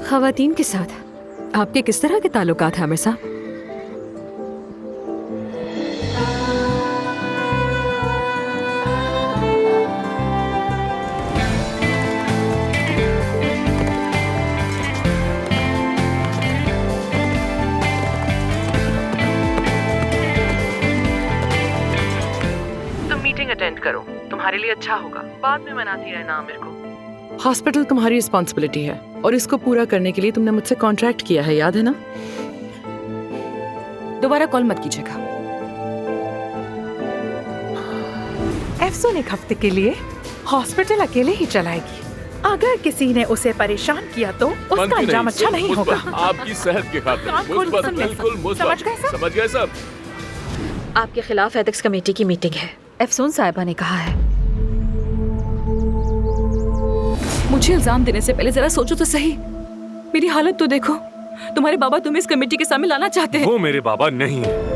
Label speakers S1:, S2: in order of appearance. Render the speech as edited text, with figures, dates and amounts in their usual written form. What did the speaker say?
S1: खवातीन के साथ आपके किस तरह के ताल्लुकात हैं आमिर साहब?
S2: तुम मीटिंग अटेंड करो, तुम्हारे लिए अच्छा होगा। बाद में मनाती रहना आमिर को। हॉस्पिटल तुम्हारी रिस्पॉन्सिबिलिटी है और इसको पूरा करने के लिए तुमने मुझसे कॉन्ट्रैक्ट किया है, याद है ना?
S1: दोबारा कॉल मत कीजिएगा।
S3: एफसून एक हफ्ते के लिए हॉस्पिटल अकेले ही चलाएगी। अगर किसी ने उसे परेशान किया तो उसका अंजाम अच्छा नहीं होगा।
S4: आपकी सेहत के खातिर मुस्बत, बिल्कुल मुस्बत। समझ गए सब?
S5: आपके खिलाफ एथिक्स कमेटी की मीटिंग है।
S1: एफसून साहिबा ने कहा है। मुझे इल्जाम देने से पहले जरा सोचो तो सही। मेरी हालत तो देखो। तुम्हारे बाबा तुम्हें इस कमेटी के सामने लाना चाहते हैं।
S4: वो मेरे बाबा नहीं है।